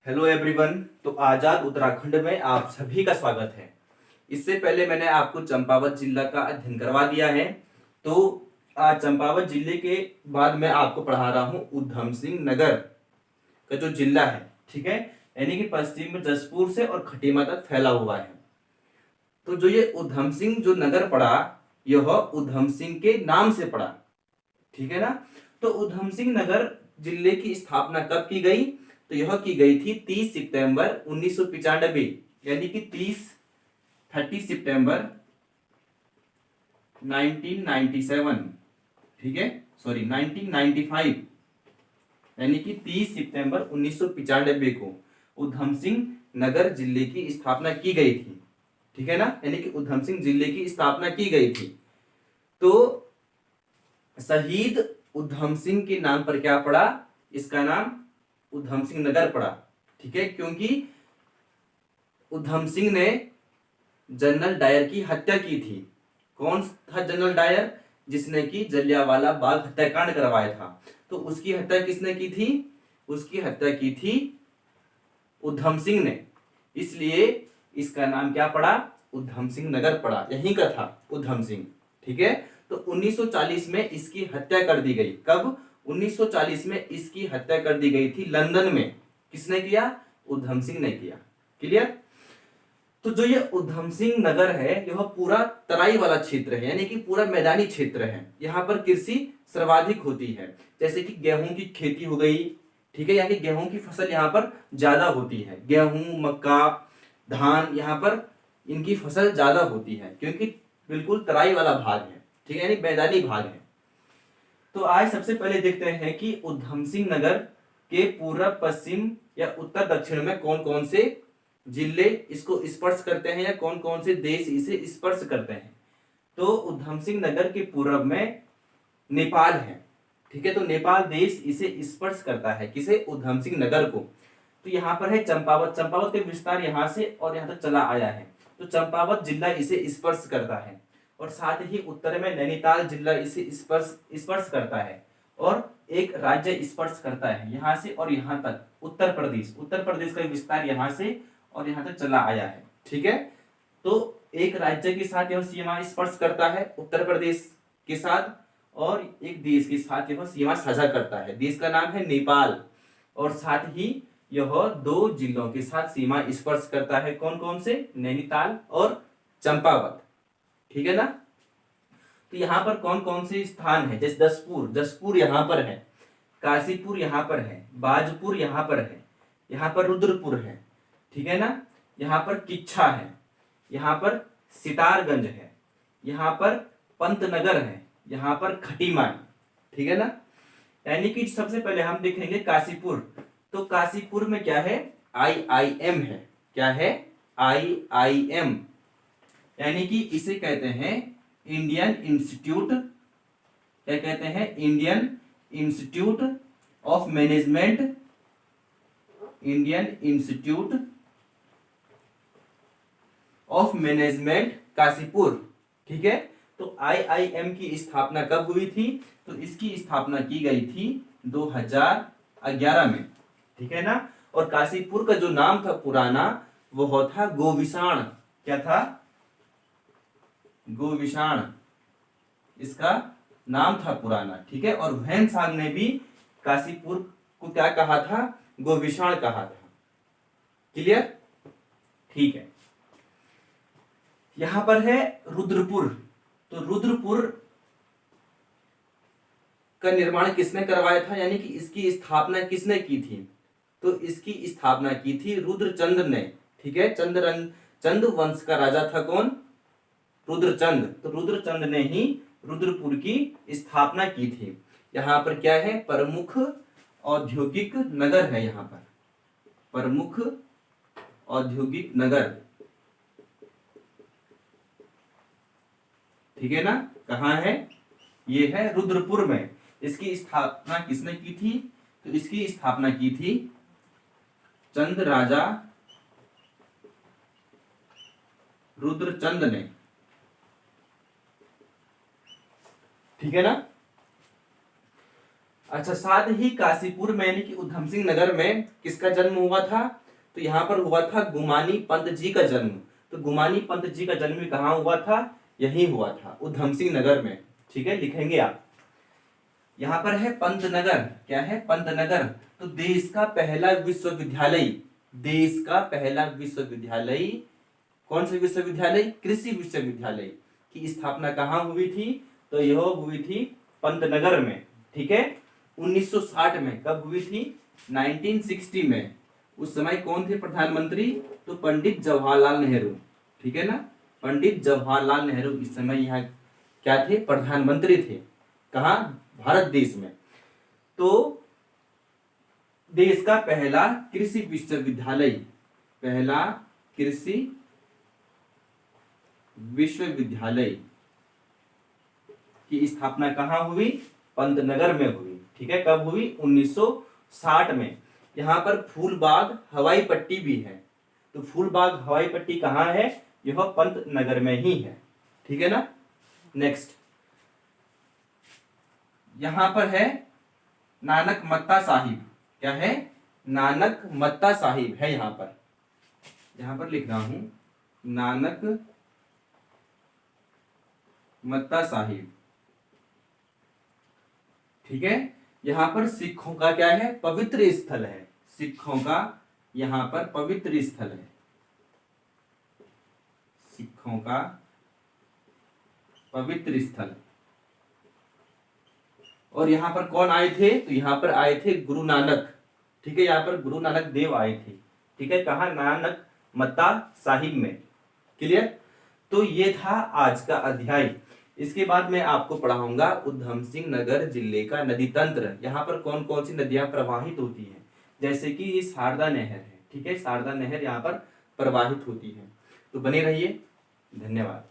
Hello everyone. तो आजाद उत्तराखंड में आप सभी का स्वागत है। इससे पहले मैंने आपको चंपावत जिला का अध्ययन करवा दिया है। तो आज चंपावत जिले के बाद मैं आपको पढ़ा रहा हूँ उधम सिंह नगर का जो जिला है, ठीक है, यानी कि पश्चिम में जसपुर से और खटीमा तक फैला हुआ है। तो जो ये उधम सिंह जो नगर पड़ा, यह उधम सिंह के नाम से पड़ा, ठीक है ना। तो उधम सिंह नगर जिले की स्थापना कब की गई? तो यह की गई थी 30 सितंबर 1995, यानी कि 30 सितंबर 1997, ठीक है, सॉरी 1995, यानी कि 30 सितंबर 1995 को उधम सिंह नगर जिले की स्थापना की गई थी, ठीक है ना, यानी कि उधम सिंह जिले की स्थापना की गई थी। तो शहीद उधम सिंह के नाम पर क्या पड़ा? इसका नाम उधम सिंह नगर पड़ा, ठीक है, क्योंकि उधम सिंह ने जनरल डायर की हत्या की थी। कौन था जनरल डायर? जिसने कि जलियांवाला बाग हत्याकांड करवाया था। तो उसकी हत्या किसने की थी? उसकी हत्या की थी उधम सिंह ने, इसलिए इसका नाम क्या पड़ा? उधम सिंह नगर पड़ा, यहीं का था उधम सिंह, ठीक है। तो 1940 में इसकी हत्या कर दी गई। कब? 1940 में इसकी हत्या कर दी गई थी लंदन में। किसने किया? उधम सिंह ने किया। क्लियर? तो जो ये उधम सिंह नगर है, यह पूरा तराई वाला क्षेत्र है, यानी कि पूरा मैदानी क्षेत्र है। यहाँ पर कृषि सर्वाधिक होती है, जैसे कि गेहूं की खेती हो गई, ठीक है, यानी गेहूं की फसल यहाँ पर ज्यादा होती है। गेहूं, मक्का, धान, यहाँ पर इनकी फसल ज्यादा होती है, क्योंकि बिल्कुल तराई वाला भाग है, ठीक है, यानी मैदानी भाग है। तो आज सबसे पहले देखते हैं कि उधम सिंह नगर के पूर्व, पश्चिम या उत्तर दक्षिण में कौन कौन से जिले इसको स्पर्श करते हैं, या कौन कौन से देश इसे स्पर्श करते हैं। तो उधम सिंह नगर के पूर्व में नेपाल है, ठीक है, तो नेपाल देश इसे स्पर्श करता है। किसे? उधम सिंह नगर को। तो यहाँ पर है चंपावत। चंपावत का विस्तार यहाँ से और यहाँ तक चला आया है। तो चंपावत जिला इसे स्पर्श करता है, और साथ ही उत्तर में नैनीताल जिला इसे स्पर्श स्पर्श करता है, और एक राज्य स्पर्श करता है यहाँ से और यहाँ तक, उत्तर प्रदेश। उत्तर प्रदेश का विस्तार यहाँ से और यहाँ तक चला आया है, ठीक है। तो एक राज्य के साथ यह सीमा स्पर्श करता है, उत्तर प्रदेश के साथ, और एक देश के साथ यह सीमा साझा करता है। देश का नाम है नेपाल, और साथ ही यह दो जिलों के साथ सीमा स्पर्श करता है। कौन कौन से? नैनीताल और चंपावत, ठीक है ना। तो यहाँ पर कौन कौन से स्थान है? जैसे जसपुर, जसपुर यहाँ पर है, काशीपुर यहाँ पर है, बाजपुर यहाँ पर है, यहाँ पर रुद्रपुर है, ठीक है ना, यहाँ पर किच्छा है, यहाँ पर सितारगंज है, यहाँ पर पंतनगर है, यहाँ पर खटीमा है, ठीक है ना। यानी कि सबसे पहले हम देखेंगे काशीपुर। तो काशीपुर में क्या है? IIM है। क्या है? IIM, यानी कि इसे कहते हैं इंडियन इंस्टीट्यूट, क्या कहते हैं? Indian institute of management, Indian institute of management Kashipur, ठीक है। तो IIM की स्थापना कब हुई थी? तो इसकी स्थापना की गई थी 2011 में, ठीक है ना। और काशीपुर का जो नाम था पुराना, वह था गोविशाण। क्या था? गोविशाण इसका नाम था पुराना, ठीक है। और वैनसांग ने भी काशीपुर को क्या कहा था? गोविशाण कहा था। क्लियर? ठीक है। यहां पर है रुद्रपुर। तो रुद्रपुर का निर्माण किसने करवाया था, यानी कि इसकी स्थापना किसने की थी? तो इसकी स्थापना की थी रुद्रचंद ने, ठीक है। चंद वंश का राजा था कौन? रुद्रचंद। तो रुद्रचंद ने ही रुद्रपुर की स्थापना की थी। यहाँ पर क्या है? प्रमुख औद्योगिक नगर है, यहाँ पर प्रमुख औद्योगिक नगर, ठीक है ना। कहाँ है? ये है रुद्रपुर में। इसकी स्थापना किसने की थी? तो इसकी स्थापना की थी चंद राजा रुद्रचंद ने, ठीक है ना। अच्छा, साथ ही काशीपुर में यानी कि उधम सिंह नगर में किसका जन्म हुआ था? तो यहाँ पर हुआ था गुमानी पंत जी का जन्म। तो गुमानी पंत जी का जन्म कहाँ हुआ था? यही हुआ था, उधम सिंह नगर में। ठीक है, लिखेंगे आप। यहाँ पर है पंतनगर। क्या है? पंतनगर। तो देश का पहला विश्वविद्यालय, देश का पहला विश्वविद्यालय, कौन सा विश्वविद्यालय? कृषि विश्वविद्यालय की स्थापना कहाँ हुई थी? तो यह हुई थी पंतनगर में। ठीक है, 1960 में। कब हुई थी? 1960 में। उस समय कौन थे प्रधानमंत्री? तो पंडित जवाहरलाल नेहरू। ठीक है ना, पंडित जवाहरलाल नेहरू इस समय यहाँ क्या थे? प्रधानमंत्री थे। कहाँ? भारत देश में। तो देश का पहला कृषि विश्वविद्यालय, पहला कृषि विश्वविद्यालय की स्थापना कहाँ हुई? पंतनगर में हुई। ठीक है, कब हुई? 1960 में। यहाँ पर फूलबाग हवाई पट्टी भी है। तो फूलबाग हवाई पट्टी कहाँ है? यह पंतनगर में ही है। ठीक है ना। नेक्स्ट, यहां पर है नानक मत्ता साहिब। क्या है? नानक मत्ता साहिब है यहां पर लिख रहा हूं, नानक मत्ता साहिब। ठीक है, यहां पर सिखों का क्या है? पवित्र स्थल है। सिखों का यहां पर पवित्र स्थल है, सिखों का पवित्र स्थल। और यहाँ पर कौन आए थे? तो यहाँ पर आए थे गुरु नानक। ठीक है, यहाँ पर गुरु नानक देव आए थे। ठीक है, कहा? नानक मत्ता साहिब में। क्लियर? तो ये था आज का अध्याय। इसके बाद मैं आपको पढ़ाऊंगा उधम सिंह नगर जिले का नदी तंत्र। यहाँ पर कौन कौन सी नदियां प्रवाहित होती हैं, जैसे कि ये शारदा नहर है। ठीक है, शारदा नहर यहाँ पर प्रवाहित होती है। तो बने रहिए। धन्यवाद।